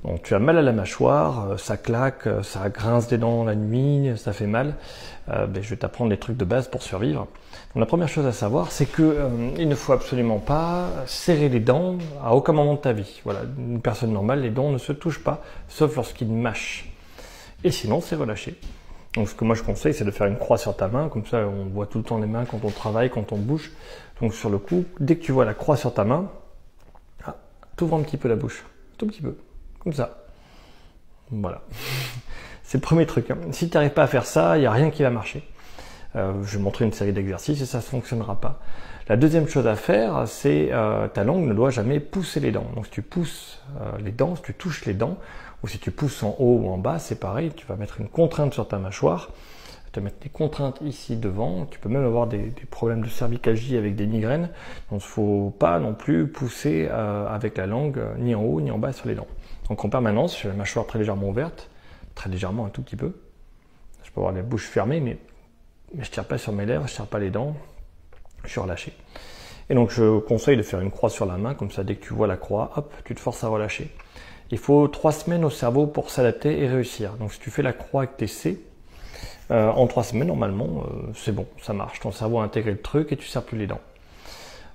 Donc tu as mal à la mâchoire, ça claque, ça grince des dents la nuit, ça fait mal. Je vais t'apprendre les trucs de base pour survivre. Donc, la première chose à savoir, c'est que il ne faut absolument pas serrer les dents à aucun moment de ta vie. Voilà, une personne normale, les dents ne se touchent pas, sauf lorsqu'il mâche. Et sinon, c'est relâché. Donc ce que moi je conseille, c'est de faire une croix sur ta main, comme ça on voit tout le temps les mains quand on travaille, quand on bouge. Donc sur le coup, dès que tu vois la croix sur ta main, t'ouvres un petit peu la bouche, tout petit peu, comme ça. Voilà. C'est le premier truc. Si tu n'arrives pas à faire ça, il n'y a rien qui va marcher. Je vais montrer une série d'exercices et ça ne fonctionnera pas. La deuxième chose à faire, c'est ta langue ne doit jamais pousser les dents. Donc si tu pousses les dents, si tu touches les dents, ou si tu pousses en haut ou en bas, c'est pareil, tu vas mettre une contrainte sur ta mâchoire, tu vas mettre des contraintes ici devant, tu peux même avoir des problèmes de cervicalgie avec des migraines, donc il ne faut pas non plus pousser avec la langue ni en haut ni en bas sur les dents. Donc en permanence, j'ai la mâchoire très légèrement ouverte, très légèrement un tout petit peu, je peux avoir la bouche fermée, mais je ne tire pas sur mes lèvres, je ne tire pas les dents, je suis relâché. Et donc je conseille de faire une croix sur la main, comme ça dès que tu vois la croix, hop, tu te forces à relâcher. Il faut 3 semaines au cerveau pour s'adapter et réussir. Donc si tu fais la croix avec tes C, en 3 semaines normalement, c'est bon, ça marche. Ton cerveau a intégré le truc et tu ne serres plus les dents.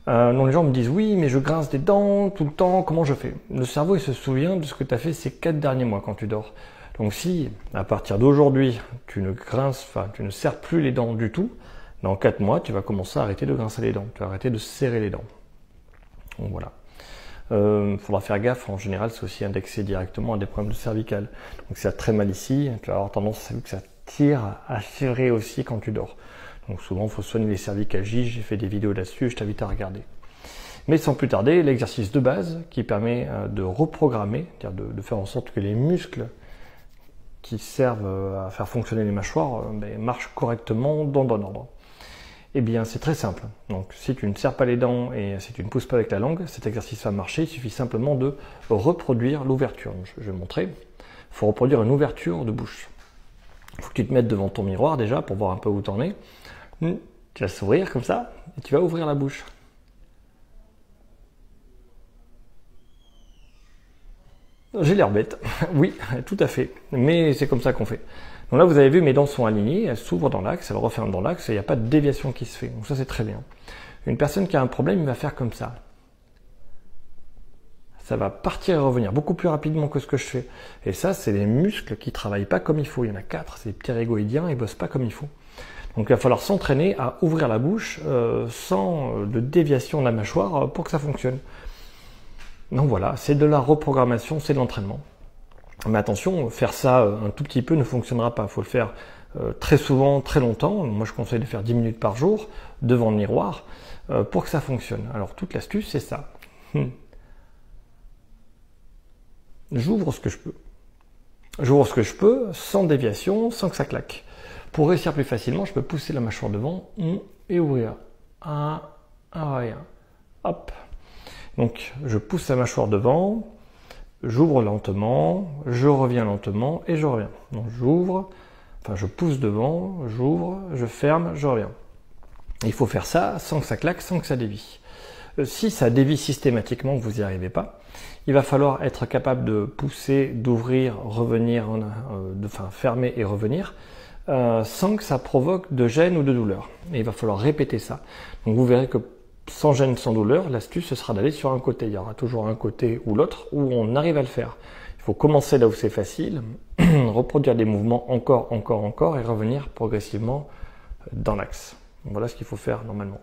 Donc les gens me disent oui, mais je grince des dents tout le temps, comment je fais? Le cerveau il se souvient de ce que tu as fait ces 4 derniers mois quand tu dors. Donc si à partir d'aujourd'hui tu ne serres plus les dents du tout, dans 4 mois tu vas commencer à arrêter de grincer les dents, tu vas arrêter de serrer les dents. Donc voilà. Faudra faire gaffe, en général c'est aussi indexé directement à des problèmes de cervicales. Donc si ça a très mal ici, tu vas avoir tendance à vu que ça tire à serrer aussi quand tu dors. Donc souvent il faut soigner les cervicalgies, j'ai fait des vidéos là-dessus, je t'invite à regarder. Mais sans plus tarder, l'exercice de base qui permet de reprogrammer, c'est-à-dire de faire en sorte que les muscles qui servent à faire fonctionner les mâchoires marchent correctement dans un ordre. Eh bien, c'est très simple. Donc, si tu ne serres pas les dents et si tu ne pousses pas avec la langue, cet exercice va marcher. Il suffit simplement de reproduire l'ouverture. Je vais montrer. Il faut reproduire une ouverture de bouche. Il faut que tu te mettes devant ton miroir déjà pour voir un peu où tu en es. Tu vas sourire comme ça et tu vas ouvrir la bouche. J'ai l'air bête. Oui, tout à fait. Mais c'est comme ça qu'on fait. Donc là, vous avez vu, mes dents sont alignées, elles s'ouvrent dans l'axe, elles referment dans l'axe, et il n'y a pas de déviation qui se fait. Donc ça, c'est très bien. Une personne qui a un problème, il va faire comme ça. Ça va partir et revenir beaucoup plus rapidement que ce que je fais. Et ça, c'est les muscles qui travaillent pas comme il faut. Il y en a 4, c'est des ptérygoïdiens, ils bossent pas comme il faut. Donc il va falloir s'entraîner à ouvrir la bouche sans de déviation de la mâchoire pour que ça fonctionne. Donc voilà, c'est de la reprogrammation, c'est de l'entraînement. Mais attention, faire ça un tout petit peu ne fonctionnera pas. Il faut le faire très souvent, très longtemps. Moi, je conseille de faire 10 minutes par jour devant le miroir pour que ça fonctionne. Alors, toute l'astuce, c'est ça. J'ouvre ce que je peux. J'ouvre ce que je peux sans déviation, sans que ça claque. Pour réussir plus facilement, je peux pousser la mâchoire devant et ouvrir. Un, rien. Hop. Donc, je pousse la mâchoire devant. J'ouvre lentement, je reviens lentement et je reviens. Donc j'ouvre, je pousse devant, j'ouvre, je ferme, je reviens. Il faut faire ça sans que ça claque, sans que ça dévie. Si ça dévie systématiquement, que vous n'y arrivez pas, il va falloir être capable de pousser, d'ouvrir, revenir, fermer et revenir, sans que ça provoque de gêne ou de douleur. Et il va falloir répéter ça. Donc vous verrez que sans gêne, sans douleur, l'astuce ce sera d'aller sur un côté. Il y aura toujours un côté ou l'autre où on arrive à le faire. Il faut commencer là où c'est facile, reproduire des mouvements encore et revenir progressivement dans l'axe. Voilà ce qu'il faut faire normalement.